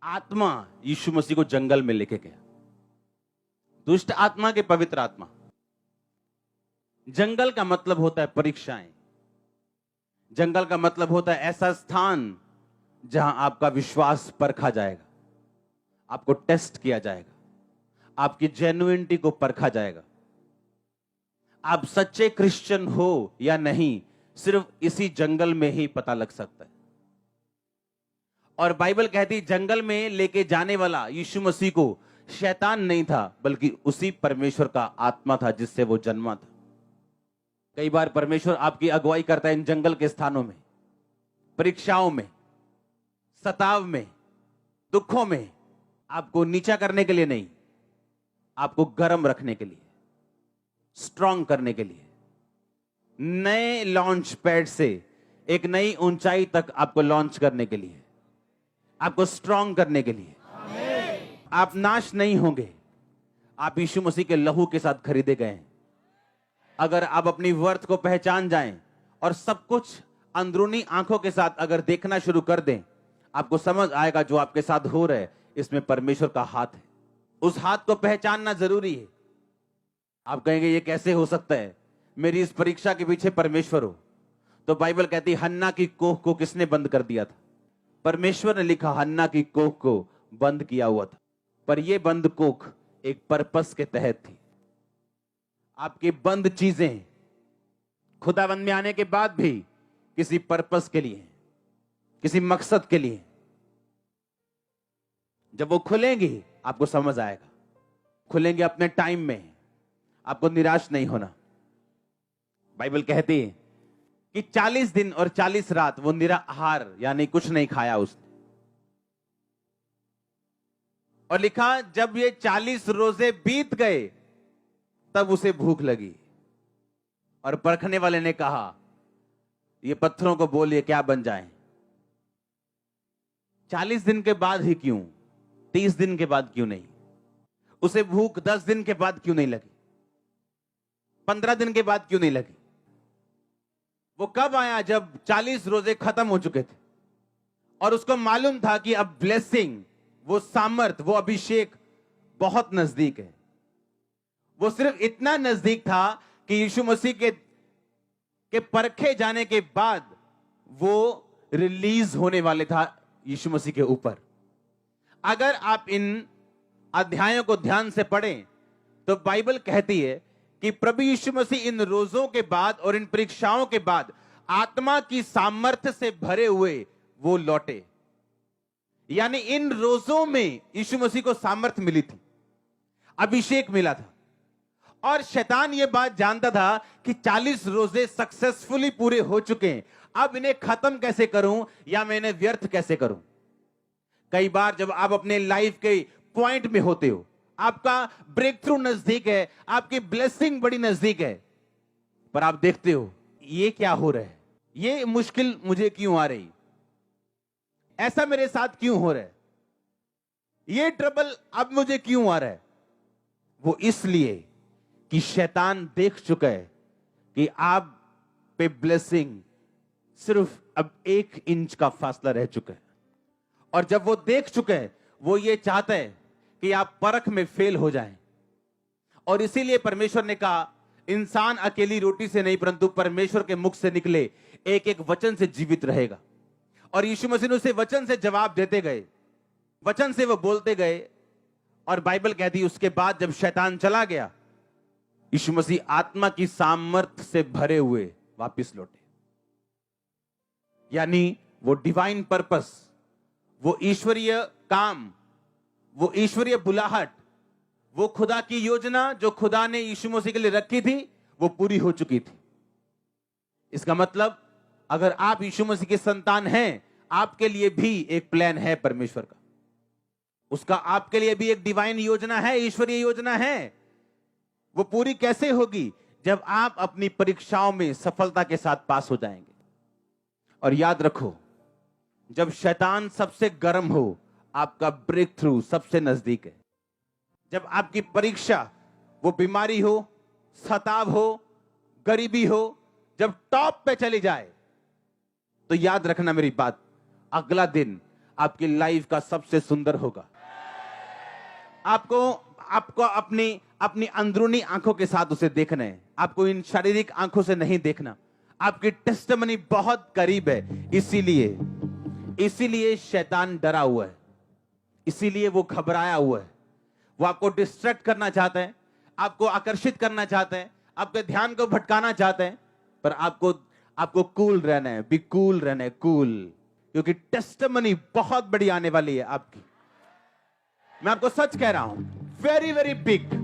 आत्मा यीशु मसीह को जंगल में लेके गया। दुष्ट आत्मा के पवित्र आत्मा। जंगल का मतलब होता है परीक्षाएं। जंगल का मतलब होता है ऐसा स्थान जहां आपका विश्वास परखा जाएगा, आपको टेस्ट किया जाएगा, आपकी जेन्युइनिटी को परखा जाएगा। आप सच्चे क्रिश्चियन हो या नहीं, सिर्फ इसी जंगल में ही पता लग सकता है। और बाइबल कहती है जंगल में लेके जाने वाला यीशु मसीह को शैतान नहीं था, बल्कि उसी परमेश्वर का आत्मा था जिससे वो जन्मा था। कई बार परमेश्वर आपकी अगुवाई करता है इन जंगल के स्थानों में, परीक्षाओं में, सताव में, दुखों में, आपको नीचा करने के लिए नहीं, आपको गर्म रखने के लिए, स्ट्रांग करने के लिए, नए लॉन्च पैड से एक नई ऊंचाई तक आपको लॉन्च करने के लिए, आपको स्ट्रांग करने के लिए। आप नाश नहीं होंगे, आप यीशु मसीह के लहू के साथ खरीदे गए हैं। अगर आप अपनी वर्थ को पहचान जाएं और सब कुछ अंदरूनी आंखों के साथ अगर देखना शुरू कर दें, आपको समझ आएगा जो आपके साथ हो रहा है इसमें परमेश्वर का हाथ है। उस हाथ को पहचानना जरूरी है। आप कहेंगे ये कैसे हो सकता है, मेरी इस परीक्षा के पीछे परमेश्वर हो। तो बाइबल कहती है हन्ना की कोख को किसने बंद कर दिया था? परमेश्वर ने लिखा हन्ना की कोख को बंद किया हुआ था, पर यह बंद कोख एक पर्पस के तहत थी। आपकी बंद चीजें खुदाबंद में आने के बाद भी किसी पर्पस के लिए, किसी मकसद के लिए। जब वो खुलेंगी आपको समझ आएगा। खुलेंगे अपने टाइम में, आपको निराश नहीं होना। बाइबल कहती है कि 40 दिन और 40 रात वो निराहार यानी कुछ नहीं खाया उसने। और लिखा जब ये 40 रोजे बीत गए तब उसे भूख लगी। और परखने वाले ने कहा ये पत्थरों को बोलिए क्या बन जाएं। 40 दिन के बाद ही क्यों? 30 दिन के बाद क्यों नहीं? उसे भूख 10 दिन के बाद क्यों नहीं लगी? 15 दिन के बाद क्यों नहीं लगी? वो कब आया? जब 40 रोजे खत्म हो चुके थे और उसको मालूम था कि अब ब्लेसिंग, वो सामर्थ, वो अभिषेक बहुत नजदीक है। वो सिर्फ इतना नजदीक था कि यीशु मसीह के परखे जाने के बाद वो रिलीज होने वाले था यीशु मसीह के ऊपर। अगर आप इन अध्यायों को ध्यान से पढ़ें तो बाइबल कहती है कि प्रभु यीशु मसीह इन रोजों के बाद और इन परीक्षाओं के बाद आत्मा की सामर्थ्य से भरे हुए वो लौटे। यानी इन रोजों में यीशु मसीह को सामर्थ्य मिली थी, अभिषेक मिला था। और शैतान ये बात जानता था कि 40 रोजे सक्सेसफुली पूरे हो चुके हैं, अब इन्हें खत्म कैसे करूं या मैं इन्हें व्यर्थ कैसे करूं। कई बार जब आप अपने लाइफ के पॉइंट में होते हो, आपका ब्रेक थ्रू नजदीक है, आपकी ब्लेसिंग बड़ी नजदीक है, पर आप देखते हो ये क्या हो रहा है, ये मुश्किल मुझे क्यों आ रही, ऐसा मेरे साथ क्यों हो रहा है, ये ट्रबल अब मुझे क्यों आ रहा है। वो इसलिए कि शैतान देख चुका है कि आप पे ब्लेसिंग सिर्फ अब 1 इंच का फासला रह चुका है। और जब वो देख चुके हैं, वो ये चाहता है कि आप परख में फेल हो जाएं। और इसीलिए परमेश्वर ने कहा इंसान अकेली रोटी से नहीं परंतु परमेश्वर के मुख से निकले एक एक वचन से जीवित रहेगा। और यीशु मसीह ने उसे वचन से जवाब देते गए, वचन से वो बोलते गए। और बाइबल कहती है उसके बाद जब शैतान चला गया, यीशु मसीह आत्मा की सामर्थ्य से भरे हुए वापस लौटे। यानी वो डिवाइन पर्पस, वो ईश्वरीय काम, वो ईश्वरीय बुलाहट, वो खुदा की योजना जो खुदा ने यीशु मसीह के लिए रखी थी, वो पूरी हो चुकी थी। इसका मतलब अगर आप यीशु मसीह के संतान हैं, आपके लिए भी एक प्लान है परमेश्वर का। उसका आपके लिए भी एक डिवाइन योजना है, ईश्वरीय योजना है। वो पूरी कैसे होगी? जब आप अपनी परीक्षाओं में सफलता के साथ पास हो जाएंगे। और याद रखो, जब शैतान सबसे गर्म हो, आपका ब्रेक थ्रू सबसे नजदीक है। जब आपकी परीक्षा, वो बीमारी हो, सताव हो, गरीबी हो, जब टॉप पे चली जाए, तो याद रखना मेरी बात, अगला दिन आपकी लाइफ का सबसे सुंदर होगा। आपको आपको अपनी अपनी अंदरूनी आंखों के साथ उसे देखना है, आपको इन शारीरिक आंखों से नहीं देखना। आपकी टेस्टिमनी बहुत करीब है, इसीलिए शैतान डरा हुआ है, इसीलिए वो घबराया हुआ है। वो आपको डिस्ट्रैक्ट करना चाहता है, आपको आकर्षित करना चाहता है, आपके ध्यान को भटकाना चाहता है, पर आपको कूल रहना है, बी कूल रहना है, कूल, क्योंकि टेस्टिमनी बहुत बड़ी आने वाली है आपकी। मैं आपको सच कह रहा हूं, वेरी वेरी बिग।